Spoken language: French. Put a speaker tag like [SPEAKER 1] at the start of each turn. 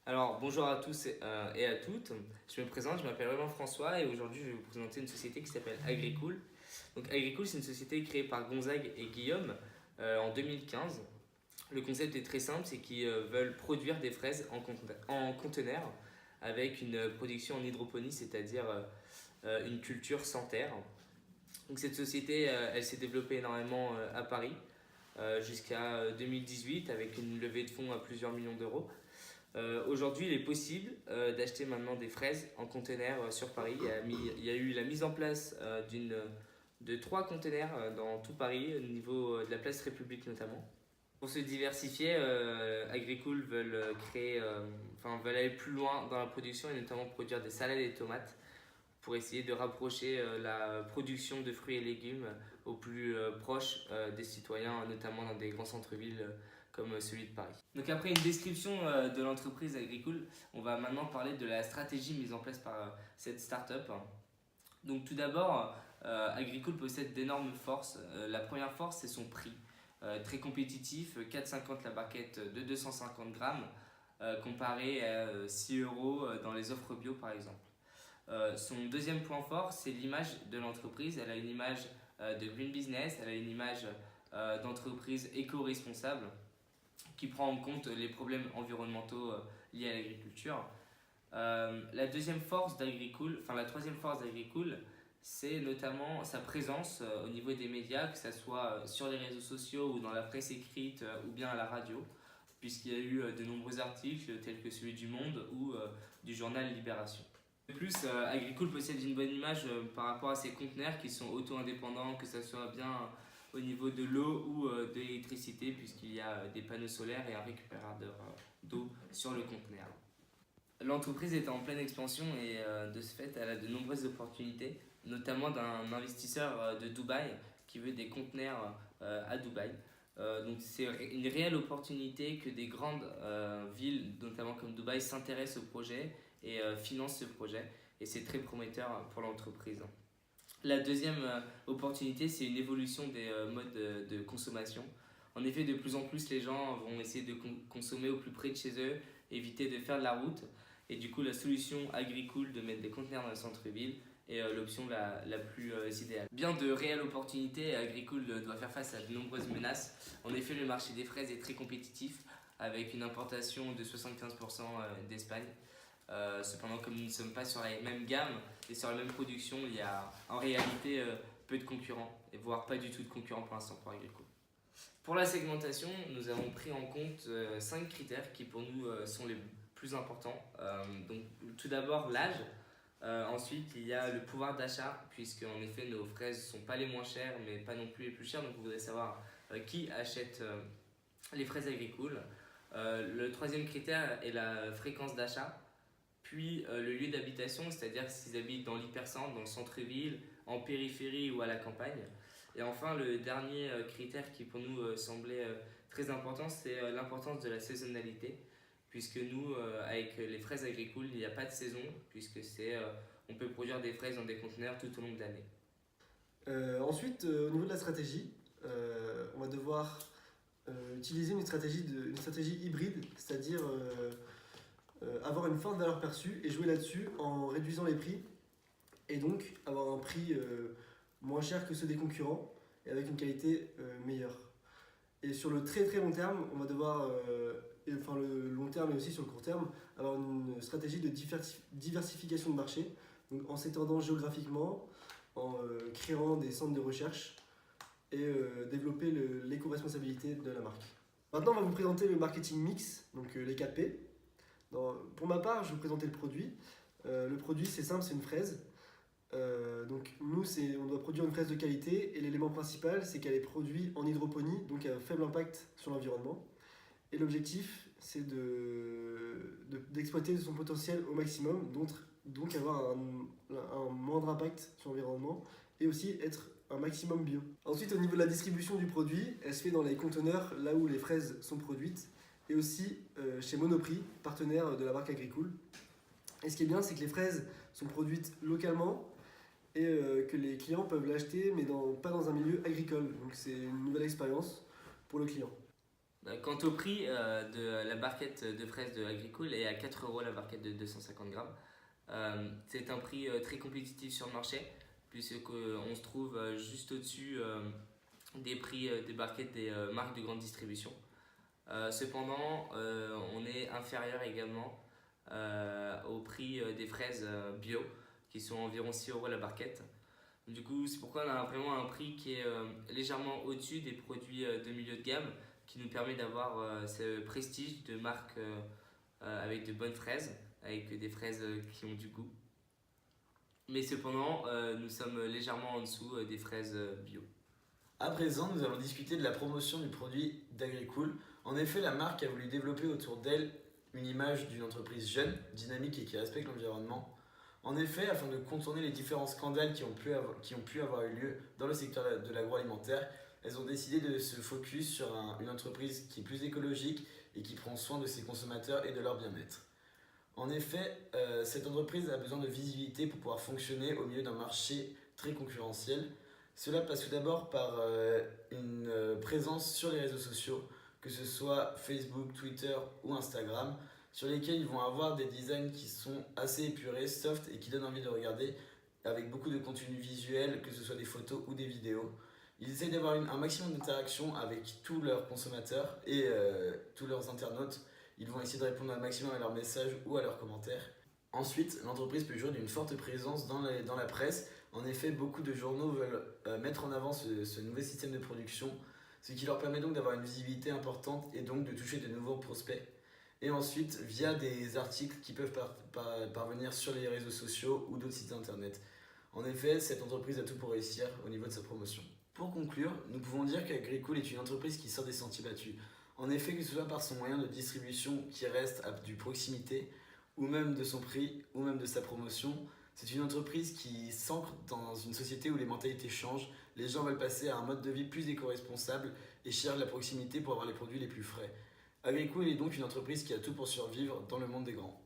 [SPEAKER 1] Alors, bonjour à tous et à toutes. Je me présente, je m'appelle Romain François et aujourd'hui je vais vous présenter une société qui s'appelle Agricool. Donc, Agricool, c'est une société créée par Gonzague et Guillaume en 2015. Le concept est très simple, c'est qu'ils veulent produire des fraises en conteneur avec une production en hydroponie, c'est-à-dire une culture sans terre. Donc, cette société, elle s'est développée énormément à Paris jusqu'à 2018 avec une levée de fonds à plusieurs millions d'euros. Aujourd'hui, il est possible d'acheter maintenant des fraises en conteneur sur Paris. Il y a eu la mise en place de 3 conteneurs dans tout Paris, au niveau de la place République notamment. Pour se diversifier, Agricool veulent aller plus loin dans la production et notamment produire des salades et tomates pour essayer de rapprocher la production de fruits et légumes au plus proche des citoyens, notamment dans des grands centres-villes comme celui de Paris. Donc après une description de l'entreprise Agricool, on va maintenant parler de la stratégie mise en place par cette start-up. Donc tout d'abord, Agricool possède d'énormes forces. La première force, c'est son prix. Très compétitif, 4,50 la barquette de 250 grammes, comparé à 6 euros dans les offres bio par exemple. Son deuxième point fort, c'est l'image de l'entreprise. Elle a une image de green business, elle a une image d'entreprise éco-responsable qui prend en compte les problèmes environnementaux liés à l'agriculture. La troisième force d'Agricool, c'est notamment sa présence au niveau des médias, que ce soit sur les réseaux sociaux ou dans la presse écrite ou bien à la radio, puisqu'il y a eu de nombreux articles tels que celui du Monde ou du journal Libération. De plus, Agricool possède une bonne image par rapport à ses conteneurs qui sont auto-indépendants, que ce soit bien au niveau de l'eau ou de l'électricité, puisqu'il y a des panneaux solaires et un récupérateur d'eau sur le conteneur. L'entreprise est en pleine expansion et de ce fait, elle a de nombreuses opportunités, notamment d'un investisseur de Dubaï qui veut des conteneurs à Dubaï. Donc c'est une réelle opportunité que des grandes villes, notamment comme Dubaï, s'intéressent au projet et financent ce projet. Et c'est très prometteur pour l'entreprise. La deuxième opportunité, c'est une évolution des modes de consommation. En effet, de plus en plus, les gens vont essayer de consommer au plus près de chez eux, éviter de faire de la route. Et du coup, la solution Agricool de mettre des conteneurs dans le centre-ville est l'option la plus idéale. Bien de réelles opportunités, Agricool doit faire face à de nombreuses menaces. En effet, le marché des fraises est très compétitif, avec une importation de 75% d'Espagne. Cependant, comme nous ne sommes pas sur la même gamme et sur la même production, il y a en réalité peu de concurrents, et voire pas du tout de concurrents pour l'instant pour Agricool. Pour la segmentation, nous avons pris en compte 5 critères qui pour nous sont les plus importants. Donc, tout d'abord l'âge, ensuite il y a le pouvoir d'achat, puisque en effet nos fraises ne sont pas les moins chères mais pas non plus les plus chères, donc vous voudrez savoir qui achète les fraises Agricool. Le troisième critère est la fréquence d'achat. Puis le lieu d'habitation, c'est-à-dire s'ils habitent dans l'hypercentre, dans le centre-ville, en périphérie ou à la campagne. Et enfin, le dernier critère qui pour nous semblait très important, c'est l'importance de la saisonnalité, puisque nous, avec les fraises Agricool, il n'y a pas de saison, puisque on peut produire des fraises dans des conteneurs tout au long de l'année.
[SPEAKER 2] Ensuite, au niveau de la stratégie, on va devoir utiliser une stratégie hybride, c'est-à-dire avoir une forte valeur perçue et jouer là-dessus en réduisant les prix et donc avoir un prix moins cher que ceux des concurrents et avec une qualité meilleure. Et sur le très très long terme, on va devoir, le long terme et aussi sur le court terme, avoir une stratégie de diversification de marché, donc en s'étendant géographiquement, en créant des centres de recherche et développer l'éco-responsabilité de la marque. Maintenant, on va vous présenter le marketing mix, donc les 4P. Pour ma part, je vais vous présenter le produit. Le produit, c'est simple, c'est une fraise. Donc nous, on doit produire une fraise de qualité et l'élément principal, c'est qu'elle est produite en hydroponie, donc à faible impact sur l'environnement. Et l'objectif, c'est d'exploiter son potentiel au maximum, donc avoir un moindre impact sur l'environnement et aussi être un maximum bio. Ensuite, au niveau de la distribution du produit, elle se fait dans les conteneurs, là où les fraises sont produites, et aussi chez Monoprix, partenaire de la marque Agricool. Et ce qui est bien, c'est que les fraises sont produites localement et que les clients peuvent l'acheter, mais pas dans un milieu agricole. Donc c'est une nouvelle expérience pour le client.
[SPEAKER 1] Quant au prix de la barquette de fraises de Agricool est à 4 € la barquette de 250 grammes. C'est un prix très compétitif sur le marché, puisqu'on se trouve juste au-dessus des prix des barquettes des marques de grande distribution. Cependant, on est inférieur également au prix des fraises bio, qui sont environ 6 € la barquette. Du coup, c'est pourquoi on a vraiment un prix qui est légèrement au-dessus des produits de milieu de gamme, qui nous permet d'avoir ce prestige de marque avec de bonnes fraises, avec des fraises qui ont du goût. Mais cependant, nous sommes légèrement en dessous des fraises bio.
[SPEAKER 3] À présent, nous allons discuter de la promotion du produit d'Agricool. En effet, la marque a voulu développer autour d'elle une image d'une entreprise jeune, dynamique et qui respecte l'environnement. En effet, afin de contourner les différents scandales qui ont pu avoir eu lieu dans le secteur de l'agroalimentaire, elles ont décidé de se focus sur une entreprise qui est plus écologique et qui prend soin de ses consommateurs et de leur bien-être. En effet, cette entreprise a besoin de visibilité pour pouvoir fonctionner au milieu d'un marché très concurrentiel. Cela passe tout d'abord par une présence sur les réseaux sociaux, que ce soit Facebook, Twitter ou Instagram, sur lesquels ils vont avoir des designs qui sont assez épurés, soft et qui donnent envie de regarder, avec beaucoup de contenu visuel, que ce soit des photos ou des vidéos. Ils essayent d'avoir un maximum d'interaction avec tous leurs consommateurs et tous leurs internautes. Ils vont essayer de répondre un maximum à leurs messages ou à leurs commentaires. Ensuite, l'entreprise peut jouer d'une forte présence dans la presse. En effet, beaucoup de journaux veulent mettre en avant ce nouveau système de production, ce qui leur permet donc d'avoir une visibilité importante et donc de toucher de nouveaux prospects. Et ensuite, via des articles qui peuvent parvenir sur les réseaux sociaux ou d'autres sites internet. En effet, cette entreprise a tout pour réussir au niveau de sa promotion. Pour conclure, nous pouvons dire qu'Agricool est une entreprise qui sort des sentiers battus. En effet, que ce soit par son moyen de distribution qui reste à du proximité, ou même de son prix, ou même de sa promotion, c'est une entreprise qui s'ancre dans une société où les mentalités changent, les gens veulent passer à un mode de vie plus éco-responsable et cherchent la proximité pour avoir les produits les plus frais. Agricool est donc une entreprise qui a tout pour survivre dans le monde des grands.